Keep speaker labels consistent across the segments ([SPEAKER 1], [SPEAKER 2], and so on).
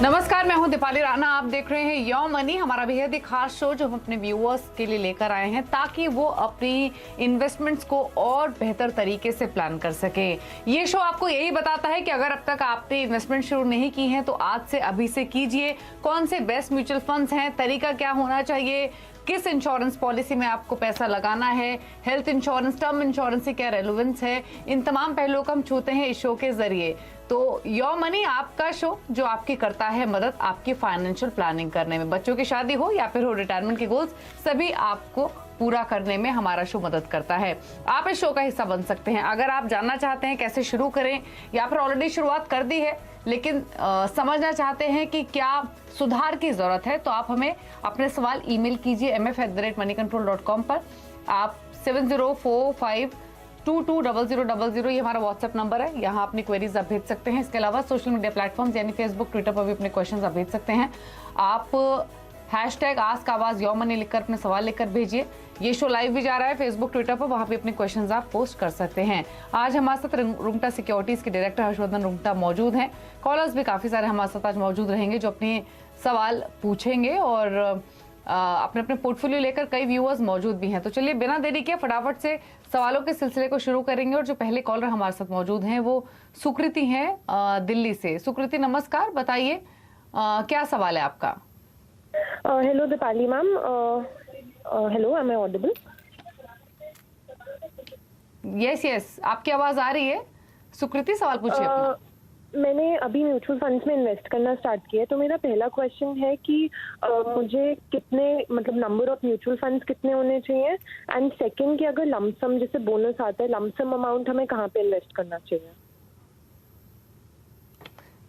[SPEAKER 1] नमस्कार, मैं हूं दीपाली राणा। आप देख रहे हैं यो मनी, हमारा बेहद ही खास शो जो हम अपने व्यूअर्स के लिए लेकर आए हैं ताकि वो अपनी इन्वेस्टमेंट्स को और बेहतर तरीके से प्लान कर सके। ये शो आपको यही बताता है कि अगर अब तक आपने इन्वेस्टमेंट शुरू नहीं की है तो आज से अभी से कीजिए। कौन से बेस्ट म्यूचुअल फंड्स हैं, तरीका क्या होना चाहिए, किस इंश्योरेंस पॉलिसी में आपको पैसा लगाना है, हेल्थ इंश्योरेंस, टर्म इंश्योरेंस से क्या रेलेवेंस है, इन तमाम पहलुओं को हम छूते हैं इस शो के जरिए। तो यो मनी आपका शो जो आपकी करता है मदद आपकी फाइनेंशियल प्लानिंग करने में। बच्चों की शादी हो या फिर हो रिटायरमेंट के गोल्स, सभी आपको पूरा करने में हमारा शो मदद करता है। आप इस शो का हिस्सा बन सकते हैं। अगर आप जानना चाहते हैं कैसे शुरू करें या फिर ऑलरेडी शुरुआत कर दी है लेकिन समझना चाहते हैं कि क्या सुधार की जरूरत है, तो आप हमें अपने सवाल ईमेल कीजिए mf@moneycontrol.com पर। आप 7045220000 ये हमारा व्हाट्सएप नंबर है, यहाँ अपनी क्वेरीज आप भेज सकते हैं। इसके अलावा सोशल मीडिया प्लेटफॉर्म्स यानी फेसबुक, ट्विटर पर भी अपने क्वेश्चंस आप भेज सकते हैं। आप #AskAwaz यो मनी लिखकर अपने सवाल लिखकर भेजिए। ये शो लाइव भी जा रहा है फेसबुक, ट्विटर पर, वहां भी अपने क्वेश्चंस आप पोस्ट कर सकते हैं। आज हमारे साथ रुंगटा सिक्योरिटीज के डायरेक्टर हर्षवर्धन रुंगटा मौजूद हैं। कॉलर्स भी काफी सारे हमारे साथ आज मौजूद रहेंगे जो अपने सवाल पूछेंगे और अपने अपने पोर्टफोलियो लेकर कई व्यूअर्स मौजूद भी हैं। तो चलिए बिना देरी के फटाफट से सवालों के सिलसिले को शुरू करेंगे और जो पहले कॉलर हमारे साथ मौजूद हैं वो सुकृति हैं दिल्ली से। सुकृति नमस्कार, बताइए क्या सवाल है आपका?
[SPEAKER 2] Hello Deepali ma'am, hello, am I audible?
[SPEAKER 1] Yes, आपकी आवाज आ रही है। सुकृति सवाल पूछिए अपना।
[SPEAKER 2] मैंने अभी म्यूचुअल फंड्स में इन्वेस्ट करना स्टार्ट किया है, तो मेरा पहला क्वेश्चन है कि मुझे कितने, मतलब नंबर ऑफ म्यूचुअल फंड्स कितने होने चाहिए, एंड सेकंड कि अगर लमसम जैसे बोनस आता है, लमसम अमाउंट हमें कहाँ पे इन्वेस्ट करना चाहिए?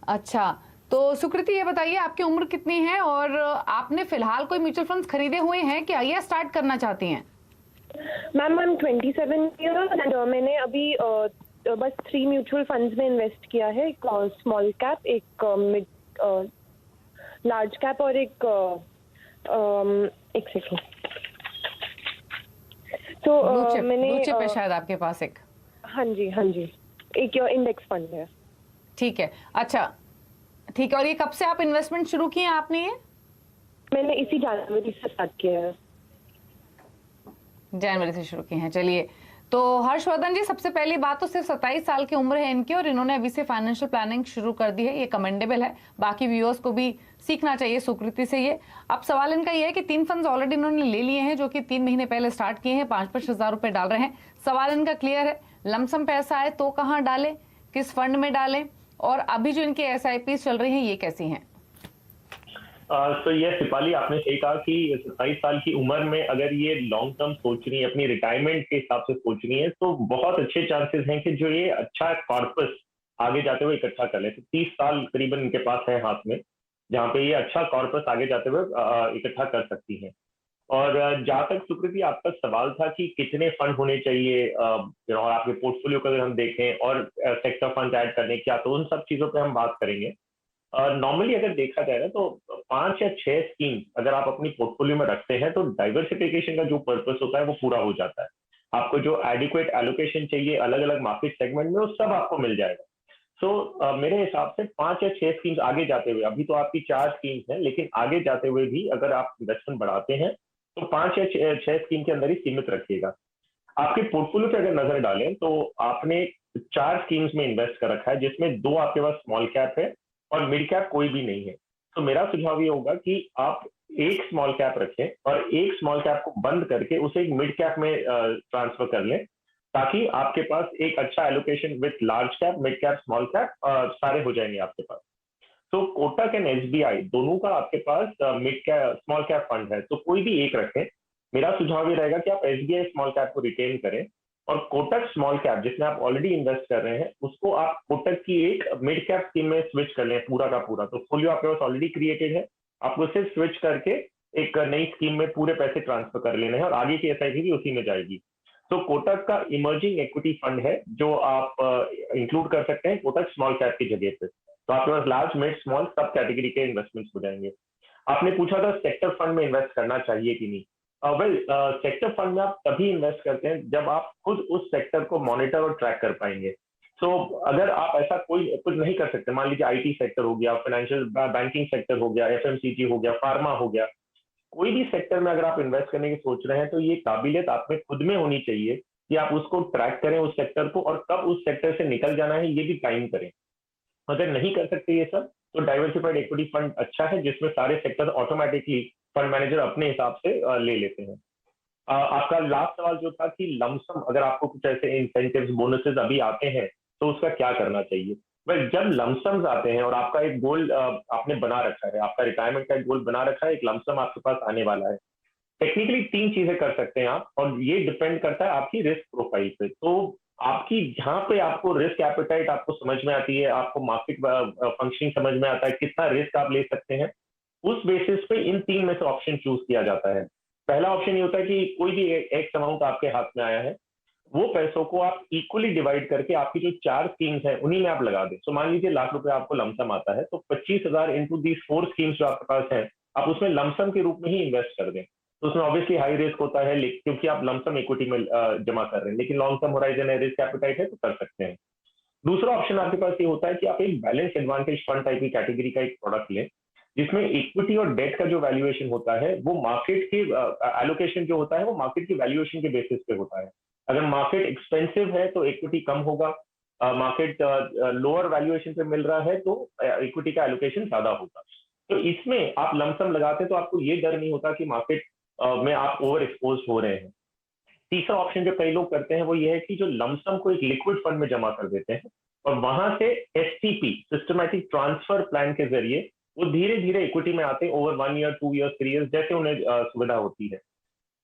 [SPEAKER 2] अच्छा,
[SPEAKER 1] तो सुकृति ये बताइए आपकी उम्र कितनी है और आपने फिलहाल कोई म्यूचुअल फंड्स खरीदे हुए हैं क्या या स्टार्ट करना चाहती हैं?
[SPEAKER 2] Ma'am, I am 27 years and मैंने अभी बस 3 म्यूचुअल फंड्स में इन्वेस्ट किया है। एक स्मॉल कैप, एक मिड लार्ज कैप और एक सेकंड। तो मैंने
[SPEAKER 1] ब्लू चिप है शायद आपके पास एक।
[SPEAKER 2] हाँ जी, एक इंडेक्स फंड है।
[SPEAKER 1] ठीक है, अच्छा ठीक है। और ये कब से आप इन्वेस्टमेंट शुरू किए आपने? ये
[SPEAKER 2] मैंने इसी जनवरी से स्टार्ट किया है।
[SPEAKER 1] जनवरी से शुरू किए हैं। चलिए, तो हर्षवर्धन जी, सबसे पहली बात तो सिर्फ 27 साल की उम्र है इनकी और इन्होंने अभी से फाइनेंशियल प्लानिंग शुरू कर दी है, ये कमेंडेबल है। बाकी व्यूअर्स को भी सीखना चाहिए सुकृति से ये। अब सवाल इनका ये है कि 3 फंड्स ऑलरेडी इन्होंने ले लिए हैं जो कि 3 महीने पहले स्टार्ट किए हैं, 5-5 हजार रुपए डाल रहे हैं। सवाल इनका क्लियर है, लमसम पैसा आए तो कहाँ डालें, किस फंड में डालें, और अभी जो इनकी SIP चल रही हैं ये कैसी हैं?
[SPEAKER 3] तो ये दीपाली, आपने सही कहा कि 27 साल की उम्र में अगर ये लॉन्ग टर्म सोच रही है, अपनी रिटायरमेंट के हिसाब से सोच रही है, तो बहुत अच्छे चांसेस हैं कि जो ये अच्छा कॉर्पस आगे जाते हुए इकट्ठा कर ले। तो 30 साल करीबन इनके पास है हाथ में, जहाँ पे ये अच्छा कॉर्पस आगे जाते हुए इकट्ठा कर सकती है। और जहाँ तक सुकृति आपका सवाल था कि कितने फंड होने चाहिए और आपके पोर्टफोलियो को अगर हम देखें और सेक्टर फंड ऐड करने क्या, तो उन सब चीजों पे हम बात करेंगे। नॉर्मली अगर देखा जाए ना तो 5 या 6 स्कीम अगर आप अपनी पोर्टफोलियो में रखते हैं तो डाइवर्सिफिकेशन का जो पर्पस होता है वो पूरा हो जाता है। आपको जो एडिक्वेट एलोकेशन चाहिए अलग अलग मार्केट सेगमेंट में, वो सब आपको मिल जाएगा। सो मेरे हिसाब से 5 या 6 स्कीम्स आगे जाते हुए, अभी तो आपकी 4 स्कीम्स हैं, लेकिन आगे जाते हुए भी अगर आप इन्वेस्टमेंट बढ़ाते हैं तो 5 या 6 स्कीम के अंदर ही सीमित रखिएगा। आपके पोर्टफोलियो पे अगर नजर डालें तो आपने 4 स्कीम्स में इन्वेस्ट कर रखा है, जिसमें 2 आपके पास स्मॉल कैप है और मिड कैप कोई भी नहीं है। तो मेरा सुझाव ये होगा कि आप एक स्मॉल कैप रखें और एक स्मॉल कैप को बंद करके उसे एक मिड कैप में ट्रांसफर कर लें, ताकि आपके पास एक अच्छा allocation with large cap, mid cap, small cap सारे हो जाएंगे आपके पास। तो कोटक एंड SBI दोनों का आपके पास mid cap small cap fund है, तो कोई भी एक रखें। मेरा सुझाव ये रहेगा कि आप SBI स्मॉल कैप को रिटेन करें और कोटक स्मॉल कैप जिसमें आप ऑलरेडी इन्वेस्ट कर रहे हैं उसको आप कोटक की एक मिड कैप स्कीम में स्विच कर लें पूरा का पूरा। तो फोलियो आपके पास ऑलरेडी क्रिएटेड है, आपको उसे स्विच करके एक नई स्कीम में पूरे पैसे ट्रांसफर कर लेने हैं और आगे की SIP भी उसी में जाएगी। तो कोटक का इमर्जिंग इक्विटी फंड है जो आप इंक्लूड कर सकते हैं कोटक स्मॉल कैप की जगह पे। तो आपके पास लार्ज, मिड, स्मॉल सब कैटेगरी के इन्वेस्टमेंट्स हो जाएंगे। आपने पूछा था सेक्टर फंड में इन्वेस्ट करना चाहिए कि नहीं। सेक्टर फंड में आप तभी इन्वेस्ट करते हैं जब आप खुद उस सेक्टर को मॉनिटर और ट्रैक कर पाएंगे। तो अगर आप ऐसा कोई कुछ नहीं कर सकते, मान लीजिए आईटी सेक्टर हो गया, फाइनेंशियल बैंकिंग सेक्टर हो गया, एफएमसीजी हो गया, फार्मा हो गया, कोई भी सेक्टर में अगर आप इन्वेस्ट करने की सोच रहे हैं तो ये काबिलियत आप में खुद में होनी चाहिए कि आप उसको ट्रैक करें उस सेक्टर को, और कब उस सेक्टर से निकल जाना है ये भी टाइम करें। अगर नहीं कर सकते ये सब तो डाइवर्सिफाइड इक्विटी फंड अच्छा है, जिसमें सारे सेक्टर ऑटोमेटिकली फंड मैनेजर अपने हिसाब से ले लेते हैं। आपका लास्ट सवाल जो था कि लमसम अगर आपको कुछ ऐसे इंसेंटिव्स बोनसेस अभी आते हैं तो उसका क्या करना चाहिए। वेल, जब लमसम्स आते हैं और आपका एक गोल आपने बना रखा है, आपका रिटायरमेंट का एक गोल बना रखा है, एक लमसम आपके पास आने वाला है, टेक्निकली तीन चीजें कर सकते हैं आप, और ये डिपेंड करता है आपकी रिस्क प्रोफाइल पे। तो आपकी जहां पे आपको रिस्क एपेटाइट आपको समझ में आती है, आपको मार्केट फंक्शनिंग समझ में आता है, कितना रिस्क आप ले सकते हैं, उस बेसिस पे इन तीन में से ऑप्शन चूज किया जाता है। पहला ऑप्शन ये होता है कि कोई भी एक अमाउंट आपके हाथ में आया है, वो पैसों को आप इक्वली डिवाइड करके आपकी जो चार स्कीम्स हैं उन्हीं में आप लगा दें। तो मान लीजिए ₹1,00,000 आपको लमसम आता है, तो 25,000 इंटू दी 4 स्कीम्स जो आपके पास हैं, आप उसमें लमसम के रूप में ही इन्वेस्ट कर दें। तो उसमें ऑब्वियसली हाई रिस्क होता है, क्योंकि आप लमसम इक्विटी में जमा कर रहे हैं, लेकिन लॉन्ग टर्म होराइजन है, रिस्क एपेटाइट है तो कर सकते हैं। दूसरा ऑप्शन आपके पास ये होता है कि आप एक बैलेंस एडवांटेज फंड टाइप की कैटेगरी का एक प्रोडक्ट लें, जिसमें इक्विटी और डेट का जो वैल्यूएशन होता है वो मार्केट के एलोकेशन जो होता है वो मार्केट की वैल्यूएशन के बेसिस पे होता है। अगर मार्केट एक्सपेंसिव है तो इक्विटी कम होगा, मार्केट लोअर वैल्यूएशन पे मिल रहा है तो इक्विटी का एलोकेशन ज्यादा होगा। तो इसमें आप लमसम लगाते हैं तो आपको ये डर नहीं होता कि मार्केट में आप ओवर एक्सपोज हो रहे हैं। तीसरा ऑप्शन जो कई लोग करते हैं वो ये है कि जो लमसम को एक लिक्विड फंड में जमा कर देते हैं और वहां से एसटीपी सिस्टमैटिक ट्रांसफर प्लान के जरिए वो धीरे धीरे इक्विटी में आते हैं ओवर 1 ईयर 2 ईयर 3 ईयर जैसे उन्हें सुविधा होती है।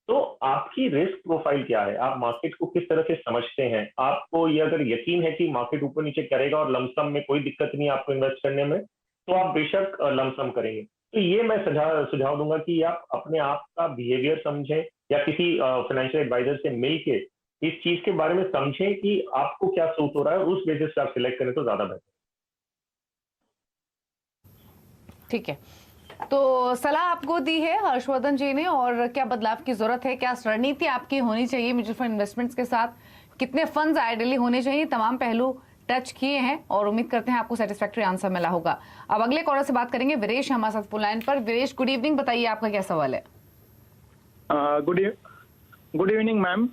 [SPEAKER 3] तो आपकी रिस्क प्रोफाइल क्या है, आप मार्केट को किस तरह से समझते हैं, आपको ये अगर यकीन है कि मार्केट ऊपर नीचे करेगा और लमसम में कोई दिक्कत नहीं है आपको इन्वेस्ट करने में, तो आप बेशक लमसम करेंगे। तो ये मैं सुझाव दूंगा कि आप अपने आप का बिहेवियर समझें या किसी फाइनेंशियल एडवाइजर से मिलके इस चीज के बारे में समझें कि आपको क्या सूट हो रहा है, उस बेसिस पे आप सिलेक्ट करें तो ज्यादा बेहतर।
[SPEAKER 1] ठीक है, तो सलाह आपको दी है हर्षवर्धन जी ने, और क्या बदलाव की जरूरत है, क्या रणनीति आपकी होनी चाहिए म्यूचुअल फंड इन्वेस्टमेंट्स के साथ, कितने फंड्स आइडियली होने चाहिए, तमाम पहलू टच किए हैं और उम्मीद करते हैं आपको सेटिस्फैक्टरी आंसर मिला होगा। अब अगले कॉलर से बात करेंगे, वीरेश हमारे साथ फोन लाइन पर। वीरेश, गुड इवनिंग, बताइए आपका क्या सवाल है।
[SPEAKER 4] Good evening ma'am.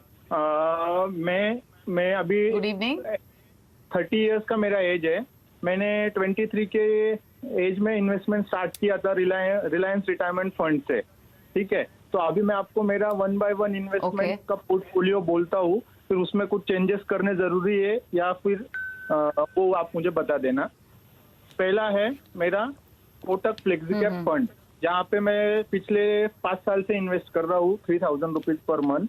[SPEAKER 4] मैं अभी
[SPEAKER 1] गुड इवनिंग।
[SPEAKER 4] 30 इयर्स का मेरा एज है। मैंने 23 के एज में इन्वेस्टमेंट स्टार्ट किया था रिलायंस रिटायरमेंट फंड से, ठीक है। तो अभी मैं आपको मेरा 1 by 1 इन्वेस्टमेंट का पोर्टफोलियो बोलता हूँ, फिर उसमें कुछ चेंजेस करने जरूरी है या फिर वो आप मुझे बता देना। पहला है मेरा कोटक फ्लेक्सिकैप फंड, जहाँ पे मैं पिछले 5 साल से इन्वेस्ट कर रहा हूँ 3,000 रुपीज पर मंथ।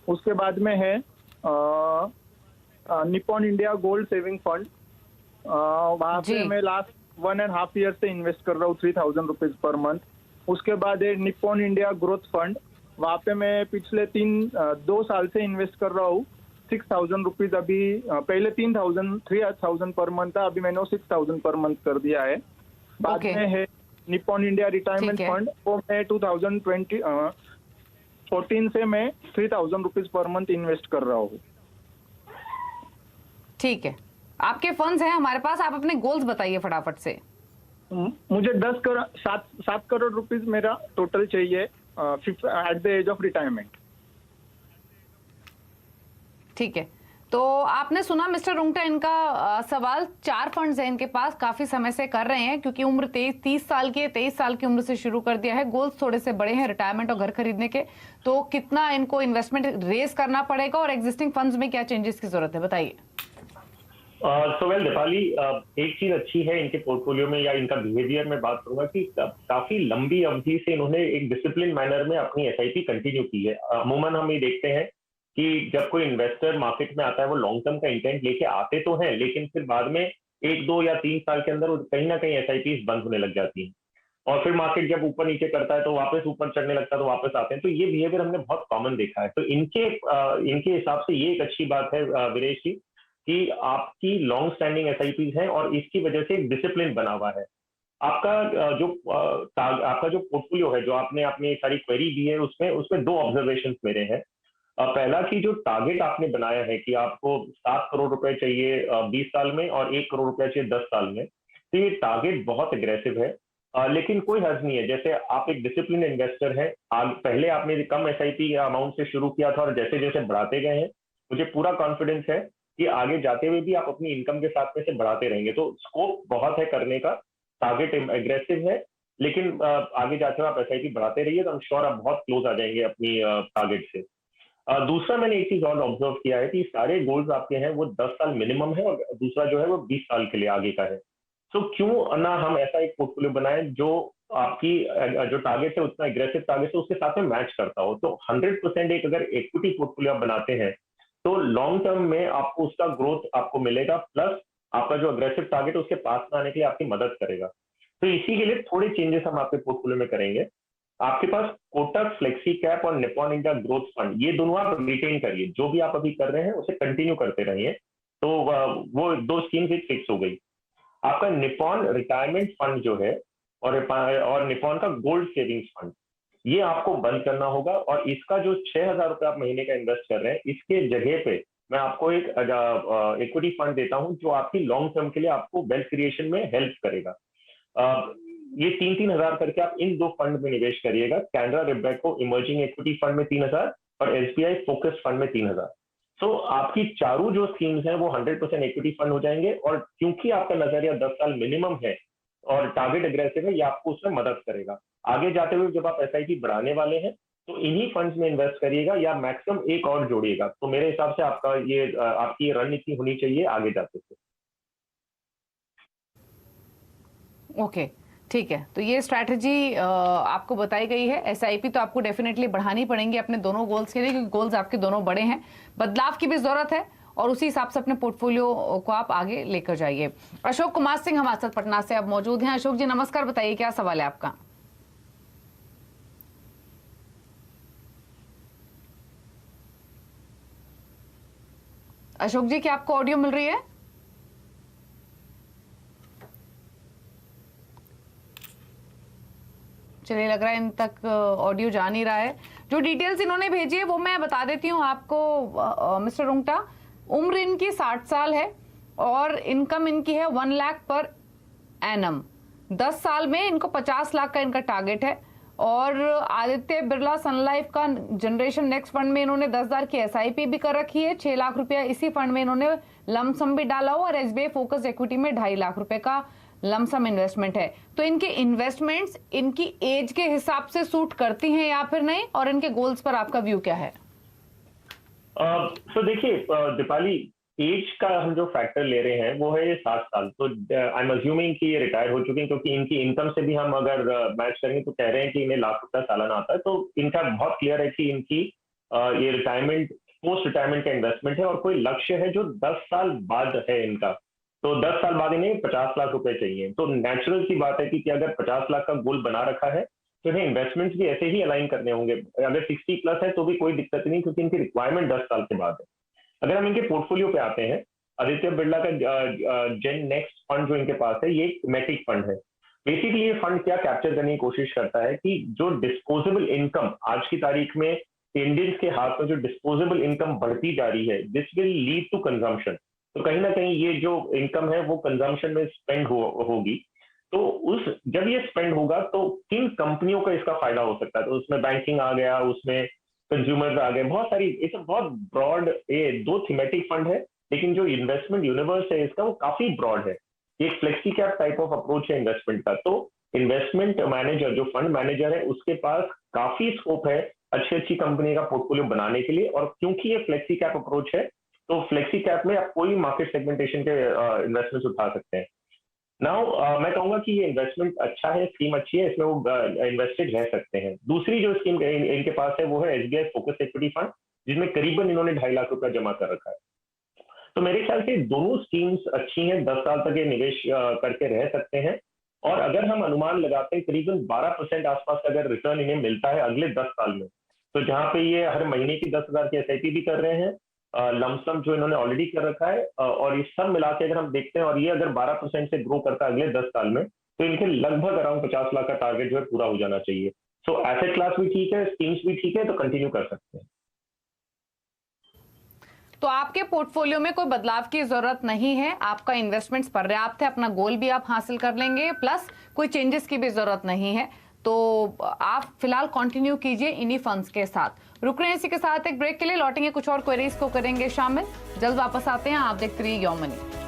[SPEAKER 4] उसके बाद में है Nippon India gold saving fund, वहाँ पे मैं लास्ट 1.5 ईयर से इन्वेस्ट कर रहा हूँ 3,000 रुपीज पर मंथ। उसके बाद है निप्पॉन इंडिया ग्रोथ फंड, वहाँ पे मैं पिछले 2 साल से इन्वेस्ट कर रहा हूँ 6,000 रुपीज। अभी पहले 3,000 पर मंथ था, अभी मैंने 6,000 पर मंथ कर दिया है। बाद में है निप्पॉन इंडिया रिटायरमेंट फंड, वो मैं 2014 से मैं 3,000 रुपीज पर मंथ इन्वेस्ट कर रहा हूँ।
[SPEAKER 1] ठीक है, आपके फंड्स हैं हमारे पास, आप अपने गोल्स बताइए फटाफट से।
[SPEAKER 4] मुझे 7 करोड़ रुपीज मेरा टोटल चाहिए at the age of retirement.
[SPEAKER 1] ठीक है, तो आपने सुना मिस्टर रुंगटा, इनका सवाल 4 फंड्स हैं इनके पास, काफी समय से कर रहे हैं क्योंकि उम्र 30 साल की है, 23 साल की उम्र से शुरू कर दिया है। गोल्स थोड़े से बड़े हैं रिटायरमेंट और घर खरीदने के, तो कितना इनको इन्वेस्टमेंट रेज करना पड़ेगा और एग्जिस्टिंग फंड्स में क्या चेंजेस की जरूरत है, बताइए।
[SPEAKER 3] सो वेल दीपाली, एक चीज अच्छी है इनके पोर्टफोलियो में या इनका बिहेवियर में बात करूंगा कि काफी लंबी अवधि से इन्होंने एक डिसिप्लिन मैनर में अपनी एसआईपी कंटिन्यू की है। अमूमन हम ये देखते हैं कि जब कोई इन्वेस्टर मार्केट में आता है वो लॉन्ग टर्म का इंटेंट लेके आते तो हैं, लेकिन फिर बाद में 1, 2 या 3 साल के अंदर कहीं ना कहीं एसआईपी बंद होने लग जाती हैं और फिर मार्केट जब ऊपर नीचे करता है तो वापस ऊपर चढ़ने लगता है तो वापस आते हैं। तो ये बिहेवियर हमने बहुत कॉमन देखा है। तो इनके हिसाब से ये एक अच्छी बात है वीरेश जी कि आपकी लॉन्ग स्टैंडिंग एसआईपीज हैं और इसकी वजह से एक डिसिप्लिन बना हुआ है। आपका जो पोर्टफोलियो है, जो आपने अपनी सारी क्वेरी दी है, उसमें 2 ऑब्जर्वेशन मेरे हैं। पहला कि जो टारगेट आपने बनाया है कि आपको 7 करोड़ रुपए चाहिए 20 साल में और 1 करोड़ रुपए चाहिए 10 साल में, तो ये टारगेट बहुत अग्रेसिव है। लेकिन कोई हर्ज नहीं है, जैसे आप एक डिसिप्लिन इन्वेस्टर हैं, पहले आपने कम एसआईपी अमाउंट से शुरू किया था और जैसे जैसे बढ़ाते गए हैं, मुझे पूरा कॉन्फिडेंस है कि आगे जाते हुए भी आप अपनी इनकम के साथ में से बढ़ाते रहेंगे। तो स्कोप बहुत है करने का, टारगेट एग्रेसिव है, लेकिन आगे जाते हुए आप एसआईपी बढ़ाते रहिए तो आई एम श्योर आप बहुत क्लोज आ जाएंगे अपनी टारगेट से। दूसरा मैंने एक चीज और ऑब्जर्व किया है कि सारे गोल्स आपके हैं वो 10 साल मिनिमम है और दूसरा जो है वो 20 साल के लिए आगे का है। तो क्यों ना हम ऐसा एक पोर्टफोलियो बनाएं जो आपकी जो टारगेट है उतना एग्रेसिव टारगेट है उसके साथ में मैच करता हो। तो 100% एक अगर इक्विटी पोर्टफोलियो आप बनाते हैं तो लॉन्ग टर्म में आपको उसका ग्रोथ आपको मिलेगा, प्लस आपका जो अग्रेसिव टारगेट है उसके पास में आने के लिए आपकी मदद करेगा। तो इसी के लिए थोड़े चेंजेस हम आपके पोर्टफोलियो में करेंगे। आपके पास कोटक फ्लेक्सी कैप और निप्पॉन इंडिया ग्रोथ फंड, ये दोनों आप रिटेन करिए, जो भी आप अभी कर रहे हैं उसे कंटिन्यू करते रहिए। तो वो दो स्कीम्स एक फिक्स हो गई। आपका निप्पॉन रिटायरमेंट फंड जो है और निप्पॉन का गोल्ड सेविंग्स फंड, ये आपको बंद करना होगा और इसका जो 6,000 रुपये आप महीने का इन्वेस्ट कर रहे हैं, इसके जगह पे मैं आपको एक इक्विटी फंड देता हूं जो आपकी लॉन्ग टर्म के लिए आपको वेल्थ क्रिएशन में हेल्प करेगा। ये 3-3 हजार करके आप इन दो फंड में निवेश करिएगा। कैनरा रिबेको इमर्जिंग इक्विटी फंड में 3,000 और एसबीआई फोकस फंड में 3,000। तो आपकी चारों जो स्कीम्स हैं वो 100% इक्विटी फंड हो जाएंगे और क्योंकि आपका नजरिया 10 साल मिनिमम है और टारगेट एग्रेसिव है, ये आपको उसमें मदद करेगा। आगे जाते हुए जब आप एसआईपी बढ़ाने वाले हैं तो इन्हीं फंड्स में इन्वेस्ट करिएगा या मैक्सिमम एक और जोड़िएगा। तो मेरे हिसाब से आपका ये आपकी रणनीति होनी चाहिए आगे जाते हुए।
[SPEAKER 1] ओके, ठीक है। तो ये स्ट्रैटेजी आपको बताई गई है। एसआईपी तो आपको डेफिनेटली बढ़ानी पड़ेंगी अपने दोनों गोल्स के लिए, क्योंकि गोल्स आपके दोनों बड़े हैं। बदलाव की भी जरूरत है और उसी हिसाब से अपने पोर्टफोलियो को आप आगे लेकर जाइए। अशोक कुमार सिंह हमारे साथ पटना से अब मौजूद हैं। अशोक जी नमस्कार, बताइए क्या सवाल है आपका? अशोक जी, क्या आपको ऑडियो मिल रही है? चलिए, लग रहा है इन तक ऑडियो जा नहीं रहा है। जो डिटेल्स इन्होंने भेजी है वो मैं बता देती हूँ आपको। मिस्टर रुंगटा, उम्र इनकी 60 साल है और इनकम इनकी है 1 लाख पर एनम। 10 साल में इनको 50 लाख का इनका टारगेट है। और आदित्य बिरला सन लाइफ का जनरेशन नेक्स्ट फंड में इन्होंने 10,000 की एसआईपी भी कर रखी है। 6 लाख रुपया इसी फंड में इन्होंने लमसम भी डाला हुआ और एसबीआई फोकस इक्विटी में 2.5 लाख रुपए का लमसम इन्वेस्टमेंट है। तो इनके इन्वेस्टमेंट्स इनकी एज के हिसाब से सूट करती हैं या फिर नहीं, और इनके गोल्स पर आपका व्यू क्या है?
[SPEAKER 3] तो देखिए दीपाली, एज का हम जो फैक्टर ले रहे हैं वो है ये 60 साल। तो आई एम अज्यूमिंग कि ये रिटायर हो चुके हैं, क्योंकि इनकी इनकम से भी हम अगर मैच करेंगे तो कह रहे हैं कि इन्हें लाख रुपया सालाना आता है। तो इनका बहुत क्लियर है कि इनकी ये रिटायरमेंट पोस्ट रिटायरमेंट का इन्वेस्टमेंट है और कोई लक्ष्य है जो 10 साल बाद है इनका। तो 10 साल बाद इन्हें 50 लाख रुपए चाहिए। तो नेचुरल सी बात है कि अगर 50 लाख का गोल बना रखा है तो इन्हें इन्वेस्टमेंट्स भी ऐसे ही अलाइन करने होंगे। अगर 60 प्लस है तो भी कोई दिक्कत नहीं, क्योंकि इनकी रिक्वायरमेंट 10 साल के बाद है। अगर हम इनके पोर्टफोलियो पे आते हैं, आदित्य बिरला का जेन नेक्स्ट फंड जो इनके पास है ये एक मैटिक फंड है। बेसिकली ये फंड क्या कैप्चर करने की कोशिश करता है कि जो डिस्पोजेबल इनकम आज की तारीख में इंडियंस के हाथ में जो डिस्पोजेबल इनकम बढ़ती जा रही है, this will lead to consumption. तो कहीं ना कहीं ये जो इनकम है वो कंजम्पशन में स्पेंड होगी। तो जब ये स्पेंड होगा तो किन कंपनियों का इसका फायदा हो सकता है? तो उसमें बैंकिंग आ गया, उसमें कंज्यूमर्स आ गए, बहुत सारी, ये बहुत ब्रॉड, ये 2 थीमेटिक फंड है, लेकिन जो इन्वेस्टमेंट यूनिवर्स है इसका वो काफी ब्रॉड है। ये एक flexi cap type of approach है इन्वेस्टमेंट का। तो इन्वेस्टमेंट मैनेजर जो फंड मैनेजर है उसके पास काफी स्कोप है अच्छी अच्छी कंपनी का पोर्टफोलियो बनाने के लिए। और क्योंकि ये फ्लेक्सी कैप अप्रोच है तो फ्लेक्सी कैप में आप कोई मार्केट सेगमेंटेशन के इन्वेस्टमेंट्स उठा सकते हैं। नाउ मैं कहूंगा कि ये इन्वेस्टमेंट अच्छा है, स्कीम अच्छी है, इसमें वो इन्वेस्टेड रह सकते हैं। दूसरी जो स्कीम इनके पास है वो है एसबीआई फोकस इक्विटी फंड, जिसमें करीबन इन्होंने 2.5 लाख रुपया जमा कर रखा है। तो मेरे ख्याल से दोनों स्कीम्स अच्छी हैं, 10 साल तक ये निवेश करके रह सकते हैं। और अगर हम अनुमान लगाते हैं करीबन 12% आसपास अगर रिटर्न इन्हें मिलता है अगले 10 साल में, तो जहां पे ये हर महीने की 10,000 की एसआईपी भी कर रहे हैं, लमसम जो इन्होंने ऑलरेडी कर रखा है, और ये सब मिला के अगर हम देखते हैं और ये अगर 12% से ग्रो करता है अगले 10 साल में, तो इनके लगभग अराउंड 50 लाख का टारगेट जो है पूरा हो जाना चाहिए। सो एसेट क्लास भी ठीक है, स्कीम्स भी ठीक है, तो कंटिन्यू कर सकते हैं।
[SPEAKER 1] तो आपके पोर्टफोलियो में कोई बदलाव की जरूरत नहीं है, आपका इन्वेस्टमेंट्स पर्याप्त है, अपना गोल भी आप हासिल कर लेंगे, प्लस कोई चेंजेस की भी जरूरत नहीं है। तो आप फिलहाल कंटिन्यू कीजिए इन्हीं फंड्स के साथ। रुक रहे हैं इसी के साथ एक ब्रेक के लिए, लौटेंगे कुछ और क्वेरीज को करेंगे शामिल, जल्द वापस आते हैं। आप देखते रहिए योर मनी।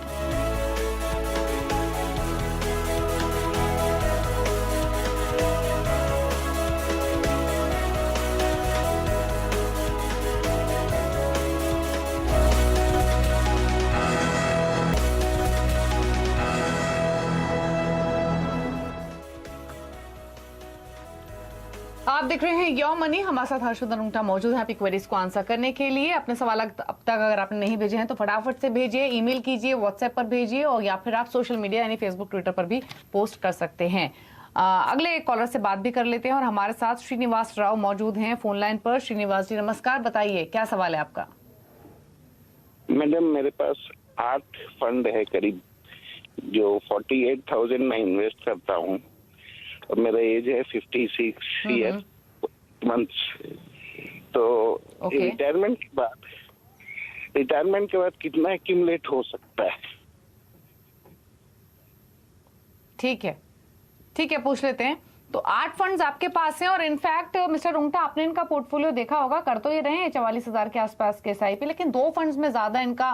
[SPEAKER 1] आप देख रहे हैं योर मनी, हमारे साथ हर्षवर्धन रुंगटा मौजूद है आपकी क्वेरीज को आंसर करने के लिए। अपने सवाल अब तक अगर आपने नहीं भेजे हैं तो फटाफट से भेजिए, ईमेल कीजिए, व्हाट्सएप पर भेजिए, और या फिर आप सोशल मीडिया यानी फेसबुक ट्विटर पर भी पोस्ट कर सकते हैं। अगले एक कॉलर से बात भी कर लेते हैं, और हमारे साथ श्रीनिवास राव मौजूद हैं फोन लाइन पर। श्रीनिवास जी नमस्कार, बताइए क्या सवाल है आपका?
[SPEAKER 5] मैडम मेरे पास 8 फंड है करीब, जो 48,000 में इन्वेस्ट करता हूँ, और मेरा एज है 56 ईयर मंथ्स। तो रिटायरमेंट के बाद कितना एक्यूमुलेट हो सकता है?
[SPEAKER 1] ठीक है, पूछ लेते हैं। तो 8 फंड्स आपके पास हैं, और इनफैक्ट मिस्टर रुंगटा आपने इनका पोर्टफोलियो देखा होगा, कर तो ये रहे हैं 44,000 के आसपास के SIP, लेकिन 2 फंड्स में ज्यादा इनका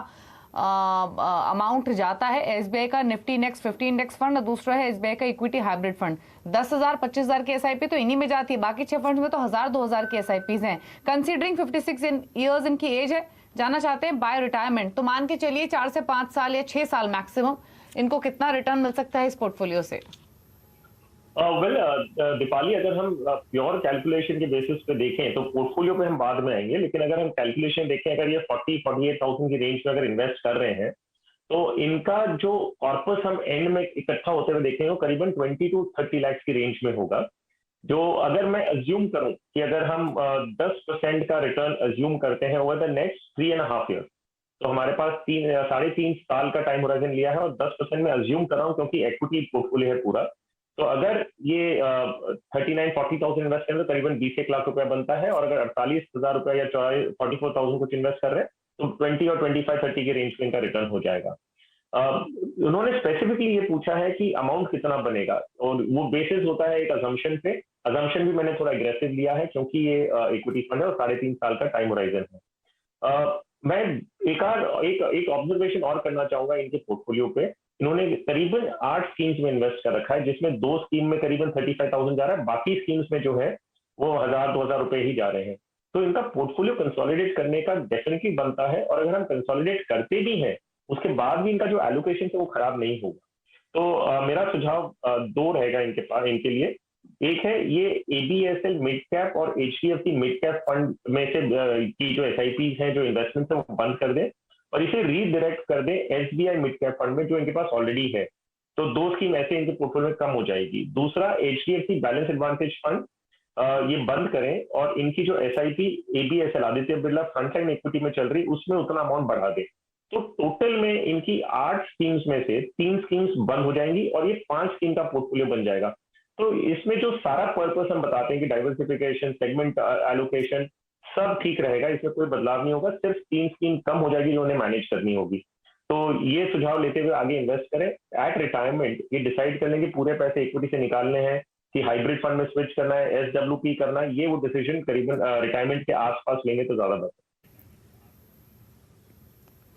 [SPEAKER 1] अमाउंट जाता है। SBI का निफ्टी नेक्स्ट 50 इंडेक्स फंड, और दूसरा है SBI का इक्विटी हाइब्रिड फंड। 10,000 25,000 की SIP तो इन्हीं में जाती है, बाकी 6 फंड्स में तो 1,000-2,000 की SIPs हैं। कंसीडरिंग 56 ईयर्स इनकी एज है, जाना चाहते हैं बाय रिटायरमेंट, तो मान के चलिए 4 से 5 साल या 6 साल मैक्सिमम, इनको कितना रिटर्न मिल सकता है इस पोर्टफोलियो से?
[SPEAKER 3] दीपाली, अगर हम प्योर कैलकुलेशन के बेसिस पे देखें तो पोर्टफोलियो पे हम बाद में आएंगे, लेकिन अगर हम कैलकुलेशन देखें, अगर ये 48,000 की रेंज में अगर इन्वेस्ट कर रहे हैं, तो इनका जो कॉर्पस हम एंड में इकट्ठा होते हुए देखेंगे वो करीबन 20 to 30 लाख की रेंज में होगा। जो अगर मैं अज्यूम करूं कि अगर हम 10% का रिटर्न अज्यूम करते हैं ओवर द नेक्स्ट 3.5 ईयर, तो हमारे पास 3.5 साल का टाइम होराइजन लिया है, और 10% में अज्यूम कर रहा हूं क्योंकि इक्विटी पोर्टफोलियो है पूरा। तो अगर ये 39-40,000 इन्वेस्ट करें तो करीबन 20 लाख रुपया बनता है, और अगर 48,000 रुपया या 44,000 कुछ इन्वेस्ट कर रहे हैं तो 20 और 25-30 के रेंज में इनका रिटर्न हो जाएगा। उन्होंने स्पेसिफिकली ये पूछा है कि अमाउंट कितना बनेगा, और वो बेसिस होता है एक अजम्पशन पे। अजम्पशन भी मैंने थोड़ा एग्रेसिव लिया है क्योंकि ये इक्विटी फंड है और 3.5 साल का टाइम होराइजन है। मैं एक ऑब्जर्वेशन और करना चाहूंगा इनके पोर्टफोलियो पे। इन्होंने करीबन 8 स्कीम्स में इन्वेस्ट कर रखा है, जिसमें 2 स्कीम में करीबन 35,000 जा रहा है, बाकी स्कीम्स में जो है वो 1,000-2,000 रुपए ही जा रहे हैं। तो इनका पोर्टफोलियो कंसोलिडेट करने का डेफिनेटली बनता है, और अगर हम कंसोलिडेट करते भी हैं उसके बाद भी इनका जो एलोकेशन है वो खराब नहीं होगा। तो मेरा सुझाव 2 रहेगा इनके लिए। एक है ये ABSL मिड कैप और HDFC मिड कैप फंड में से की जो SIPs हैं, जो इन्वेस्टमेंट है वो बंद कर दें, और इसे रीडायरेक्ट कर दें SBI मिड कैप फंड में जो इनके पास ऑलरेडी है। तो 2 स्कीम ऐसे इनके पोर्टफोलियो में कम हो जाएगी। दूसरा HDFC बैलेंस एडवांटेज फंड, ये बंद करें, और इनकी जो SIP ABSL Aditya Birla frontline equity में चल रही उसमें उतना अमाउंट बढ़ा दें। तो टोटल में इनकी 8 स्कीम्स में से 3 स्कीम्स बंद हो जाएंगी, और ये 5 स्कीम का पोर्टफोलियो बन जाएगा। तो इसमें जो सारा पर्पस हम बताते हैं कि डाइवर्सिफिकेशन, सेगमेंट एलोकेशन, सब ठीक रहेगा, इसमें कोई बदलाव नहीं होगा, सिर्फ 3 स्कीम कम हो जाएगी जो उन्हें मैनेज करनी होगी। तो ये सुझाव लेते हुए आगे इन्वेस्ट करें। एट रिटायरमेंट ये डिसाइड कर लें कि पूरे पैसे इक्विटी से निकालने हैं कि हाइब्रिड फंड में स्विच करना है, SWP करना है, ये वो डिसीजन करीबन रिटायरमेंट के आसपास लेंगे तो ज्यादा बेहतर।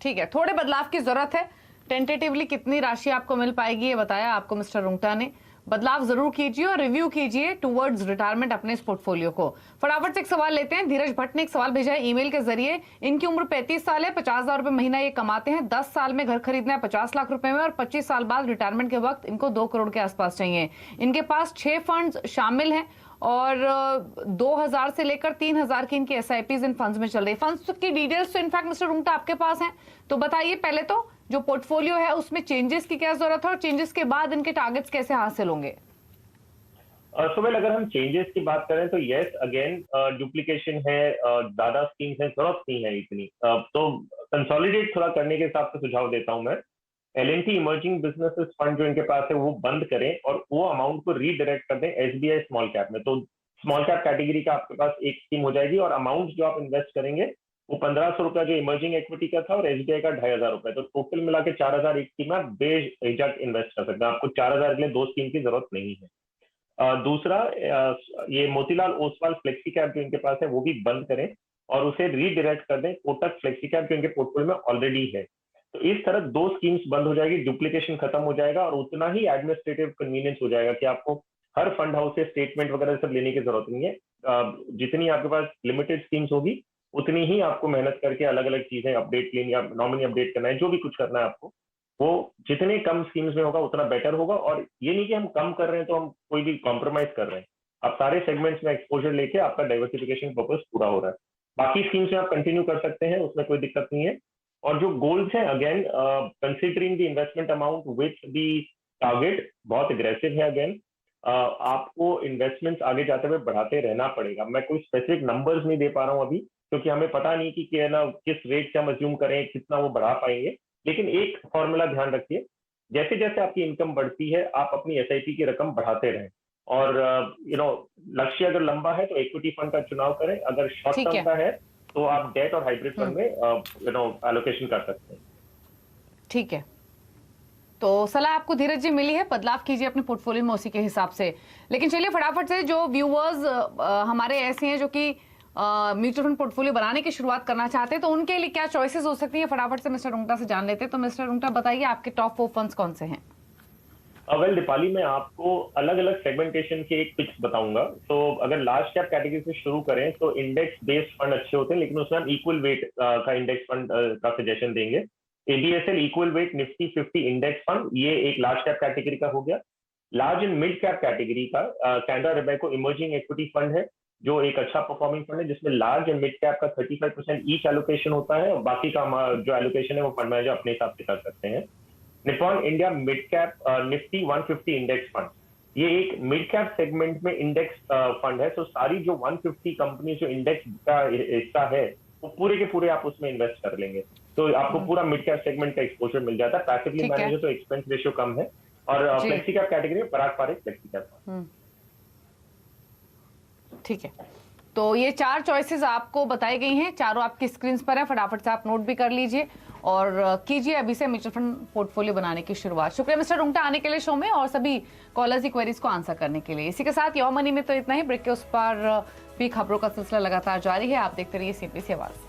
[SPEAKER 1] ठीक है, थोड़े बदलाव की जरूरत है। टेंटेटिवली कितनी राशि आपको मिल पाएगी ये बताया आपको मिस्टर रुंगटा ने। बदलाव जरूर कीजिए और रिव्यू कीजिए टुवर्ड्स रिटायरमेंट अपने इस पोर्टफोलियो को। फटाफट से एक सवाल लेते हैं। धीरज भट्ट ने एक सवाल भेजा है ईमेल के जरिए। इनकी उम्र 35 साल है, 50,000 रुपए महीना ये कमाते हैं, 10 साल में घर खरीदना है 50 लाख रुपए में, और 25 साल बाद रिटायरमेंट के वक्त इनको 2 करोड़ के आसपास चाहिए। इनके पास 6 फंड्स शामिल हैं, और 2,000 से लेकर 3,000 की इनकी SIPs इन फंड्स में चल रही है। फंड्स की डिटेल्स तो इनफैक्ट मिस्टर रुंगटा आपके पास हैं, तो बताइए पहले तो जो पोर्टफोलियो है उसमें चेंजेस की क्या जरूरत है, और चेंजेस के बाद इनके टारगेट्स कैसे हासिल होंगे?
[SPEAKER 3] सुबह अगर हम चेंजेस की बात करें तो यस अगेन डुप्लीकेशन है, ज्यादा स्कीम्स है, जरूरत नहीं है इतनी, तो कंसोलिडेट थोड़ा करने के हिसाब से सुझाव देता हूं मैं। L&T इमर्जिंग बिजनेसेस फंड जो इनके पास है वो बंद करें, और वो अमाउंट को रीडायरेक्ट कर दें SBI स्मॉल कैप में। तो स्मॉल कैप कैटेगरी का आपके पास एक स्कीम हो जाएगी, और अमाउंट जो आप इन्वेस्ट करेंगे वो 1500 रुपया जो इमर्जिंग इक्विटी का था और एसबीआई का 2500 रुपया, तो टोटल मिला के 4000 एक स्कीम में आप बेझिझक इन्वेस्ट कर सकते हैं। आपको 4000 के लिए 2 स्कीम की जरूरत नहीं है। दूसरा, ये मोतीलाल ओसवाल फ्लेक्सी कैप जो इनके पास है वो भी बंद करें और उसे रीडायरेक्ट कर दें कोटक फ्लेक्सी कैप जो इनके पोर्टफोलियो में ऑलरेडी है। तो इस तरह 2 स्कीम्स बंद हो जाएगी, डुप्लीकेशन खत्म हो जाएगा और उतना ही एडमिनिस्ट्रेटिव कन्वीनियंस हो जाएगा कि आपको हर फंड हाउस से स्टेटमेंट वगैरह सब लेने की जरूरत नहीं है। जितनी आपके पास लिमिटेड स्कीम्स होगी उतनी ही आपको मेहनत करके अलग अलग चीजें अपडेट लेनी है, नॉमिनी अपडेट करना है, जो भी कुछ करना है आपको, वो जितने कम स्कीम्स में होगा उतना बेटर होगा। और ये नहीं कि हम कम कर रहे हैं तो हम कोई भी कॉम्प्रोमाइज कर रहे हैं, आप सारे सेगमेंट्स में एक्सपोजर लेके आपका डाइवर्सिफिकेशन पर्पस पूरा हो रहा है। बाकी स्कीम्स में आप कंटिन्यू कर सकते हैं, उसमें कोई दिक्कत नहीं है। और जो गोल्स हैं, again considering the investment amount with the target बहुत एग्रेसिव है। अगेन आपको इन्वेस्टमेंट्स आगे जाते हुए बढ़ाते रहना पड़ेगा। मैं कोई स्पेसिफिक नंबर्स नहीं दे पा रहा हूँ अभी, क्योंकि हमें पता नहीं कि ना किस रेट से हम अज्यूम करें, कितना वो बढ़ा पाएंगे। लेकिन एक फॉर्मूला ध्यान रखिए, जैसे जैसे आपकी इनकम बढ़ती है आप अपनी एसआईपी की रकम बढ़ाते रहें। और लक्ष्य अगर लंबा है तो इक्विटी फंड का चुनाव करें, अगर शॉर्ट टर्म का है तो आप डेट और हाइब्रिड फंड में एलोकेशन कर सकते हैं।
[SPEAKER 1] ठीक है, तो सलाह आपको धीरज जी मिली है, बदलाव कीजिए अपने पोर्टफोलियो में उसी के हिसाब से। लेकिन चलिए फटाफट से, जो व्यूअर्स हमारे ऐसे हैं जो कि म्यूचुअल फंड पोर्टफोलियो बनाने की शुरुआत करना चाहते हैं, तो उनके लिए क्या चॉइसेस हो सकती है, फटाफट से मिस्टर रुंगटा से जान लेते हैं। तो मिस्टर रुंगटा बताइए, आपके टॉप 4 फंड्स कौन से हैं?
[SPEAKER 3] वेल दीपाली, मैं आपको अलग अलग सेगमेंटेशन के एक पिक्स बताऊंगा। तो अगर लार्ज कैप कैटेगरी से शुरू करें तो इंडेक्स बेस्ड फंड अच्छे होते हैं, लेकिन उसमें हम इक्वल वेट का इंडेक्स फंड का सजेशन देंगे। ABSL equal weight Nifty 50 index fund, ये एक लार्ज कैप कैटेगरी का हो गया। Large and mid cap category का Canara Robeco emerging equity fund है, जो एक अच्छा परफॉर्मिंग फंड है, जिसमें लार्ज एंड मिड कैप का 35% ईच एलोकेशन होता है और बाकी का जो एलोकेशन है वो फंड मैनेजर अपने हिसाब से कर सकते हैं। Nippon India mid cap Nifty 150 index fund, ये एक मिड कैप सेगमेंट में इंडेक्स फंड है। तो सारी जो 150 कंपनी जो इंडेक्स का हिस्सा है वो पूरे के पूरे आप उसमें इन्वेस्ट कर लेंगे, तो आपको पूरा मिड कैप सेगमेंट का एक्सपोजर मिल जाता है। पैसिवली मैनेजर तो एक्सपेंस रेशियो कम है। और फ्लेक्सी कैप कैटेगरी में पराग पारिक फ्लेक्सी कैप।
[SPEAKER 1] ठीक है, तो ये 4 चॉइसेस आपको बताई गई हैं, चारों आपकी स्क्रीन पर है, फटाफट से आप नोट भी कर लीजिए और कीजिए अभी से म्यूचुअल फंड पोर्टफोलियो बनाने की शुरुआत। शुक्रिया मिस्टर रुंगटा आने के लिए शो में और सभी कॉलर्स की क्वेरीज को आंसर करने के लिए। इसी के साथ योर मनी में तो इतना ही। ब्रेक के उस पर भी खबरों का सिलसिला लगातार जारी है, आप देखते रहिए सीपीसी आवाज।